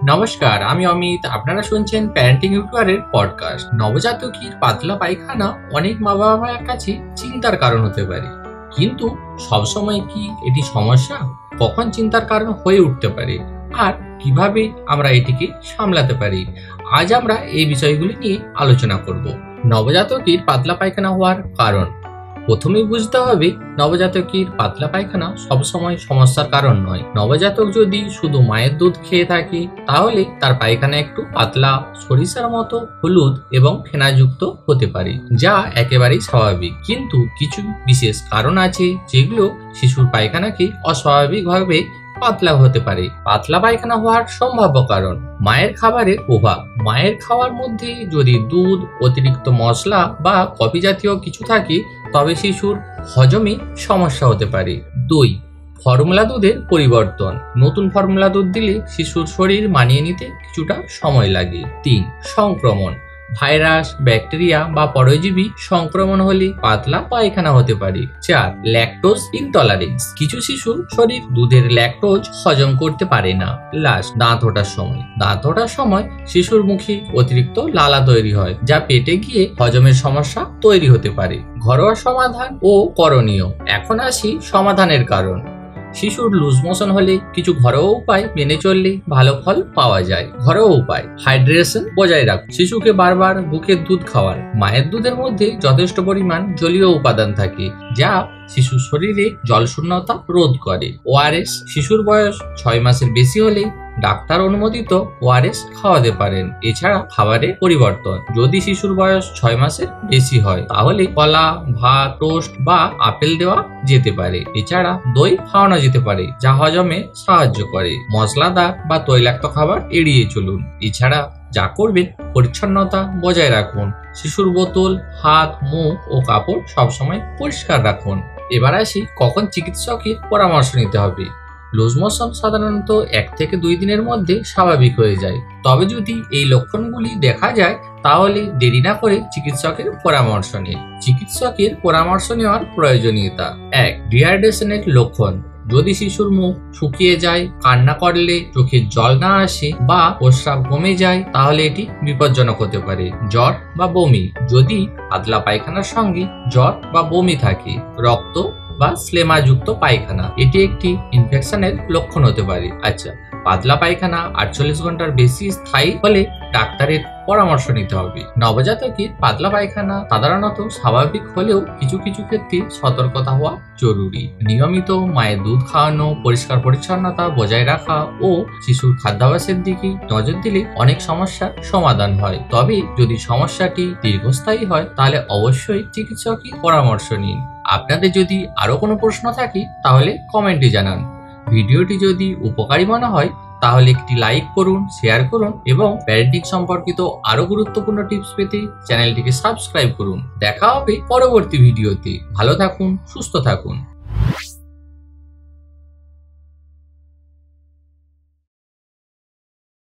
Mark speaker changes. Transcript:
Speaker 1: নমস্কার, আমি অমিত। আপনারা শুনছেন প্যারেন্টিং ইউটিউবারের পডকাস্ট। নবজাতকের পাতলা পায়খানা অনেক মা বাবার কাছে চিন্তার কারণ হতে পারে, কিন্তু সবসময় কি এটি সমস্যা? কখন চিন্তার কারণ হয়ে উঠতে পারে আর কিভাবে আমরা এটিকে সামলাতে পারি, আজ আমরা এই বিষয়গুলি নিয়ে আলোচনা করব। নবজাতকের পাতলা পায়খানা হওয়ার কারণ। প্রথমেই বুঝতে হবে, নবজাতকের পাতলা পায়খানা সবসময় সমস্যার কারণ নয়। নবজাতক যদি শুধু মায়ের দুধ খেয়ে থাকে, তাহলে তার পায়খানা একটু পাতলা, সরিষার মতো হলুদ এবং ফেনাযুক্ত হতে পারে, যা একেবারেই স্বাভাবিক। কিন্তু কিছু বিশেষ কারণ আছে যেগুলো শিশুর পায়খানাকে অস্বাভাবিকভাবে পাতলা হতে পারে। পাতলা পায়খানা হওয়ার সম্ভাব্য কারণ: মায়ের খাবারের প্রভাব। মায়ের খাওয়ার মধ্যে যদি দুধ, অতিরিক্ত মশলা বা কফি জাতীয় কিছু থাকে, তবে শিশুর হজমে সমস্যা হতে পারে। 2. ফর্মুলা দুধের পরিবর্তন। নতুন ফর্মুলা দুধ দিলে শিশুর শরীর মানিয়ে নিতে কিছুটা সময় লাগে। 3. সংক্রমণ। ভাইরাস, ব্যাকটেরিয়া বা পরজীবী সংক্রমণ হলে পাতলা পায়খানা হতে পারে। 4. Lactose intolerance. কিছু শিশুর শরীর দুধের ল্যাকটোজ হজম করতে পারে না। লাস্ট, দাঁত ওঠার সময়। দাঁত ওঠার সময় শিশুর মুখে অতিরিক্ত লালা তৈরি হয়, যা পেটে গিয়ে হজমের সমস্যা তৈরি হতে পারে। ঘরোয়া সমাধান ও করণীয়। এখন আসি সমাধানের কারণ। শিশুর লুজ মোশন হলে কিছু ঘরোয়া উপায় মেনে চললে ভালো ফল পাওয়া যায়। ঘরোয়া উপায়: হাইড্রেশন বজায় রাখুন। শিশুকে বারবার বুকের দুধ খাওয়ান। মায়ের দুধের মধ্যে যথেষ্ট পরিমাণ জলীয় উপাদান থাকে, যা শিশুর শরীরে জলশূন্যতা রোধ করে। ওআরএস। শিশুর বয়স 6 মাসের বেশি হলে ডাক্তার অনুমোদিত ওআরএস খাওয়াতে পারেন। এছাড়া খাবারের পরিবর্তন: যদি শিশুর বয়স 6 মাসের বেশি হয়, তাহলে কলা, ভাত, টোস্ট বা আপেল দেওয়া যেতে পারে। এছাড়া দই খাওয়ানো যেতে পারে, যা হজমে সাহায্য করে। মশলাদার বা তৈলাক্ত খাবার এড়িয়ে চলুন। এছাড়া যা করবেন, পরিচ্ছন্নতা বজায় রাখুন। শিশুর বোতল, হাত, মুখ ও কাপড় সবসময় পরিষ্কার রাখুন। এবার আসি কখন চিকিৎসকের পরামর্শ নিতে হবে। লুজ মোশন সাধারণত 1 থেকে 2 দিনের মধ্যে স্বাভাবিক হয়ে যায়। তবে যদি এই লক্ষণগুলি দেখা যায়, তাহলে দেরি না করে চিকিৎসকের পরামর্শ নিন। চিকিৎসকের পরামর্শ নেওয়ার প্রয়োজনীয়তা। 1. ডিহাইড্রেশনের লক্ষণ। যদি শিশুর মুখ শুকিয়ে যায়, কান্না করলে চোখে জল না আসে বা প্রস্রাব কমে যায়, তাহলে এটি বিপজ্জনক হতে পারে। জ্বর বা বমি। যদি পাতলা পায়খানার সঙ্গে জ্বর বা বমি থাকে। রক্ত বা স্লেমা যুক্ত পায়খানা, এটি একটি ইনফেকশনের লক্ষণ হতে পারে। আচ্ছা, পাতলা পায়খানা 48 ঘন্টার বেশি স্থায়ী হলে ডাক্তারের পরামর্শ নিতে হবে। নবজাতকের পাতলা পায়খানা সাধারণত স্বাভাবিক হলেও কিছু কিছু ক্ষেত্রে সতর্কতা হওয়া জরুরি। নিয়মিত মায়ের দুধ খাওয়ানো, পরিষ্কার পরিচ্ছন্নতা বজায় রাখা ও শিশুর খাদ্যাভ্যাসের দিকে নজর দিলে অনেক সমস্যার সমাধান হয়। তবে যদি সমস্যাটি দীর্ঘস্থায়ী হয়, তাহলে অবশ্যই চিকিৎসকের পরামর্শ নিন। আপনাদের যদি আরো কোনো প্রশ্ন থাকে, তাহলে কমেন্টে জানান। ভিডিওটি যদি উপকারী মনে হয়, তাহলে একটি লাইক করুন, শেয়ার করুন এবং প্যারেন্টিং সম্পর্কিত আরো গুরুত্বপূর্ণ টিপস পেতে চ্যানেলটিকে সাবস্ক্রাইব করুন। দেখা হবে পরবর্তী ভিডিওতে। ভালো থাকুন, সুস্থ থাকুন।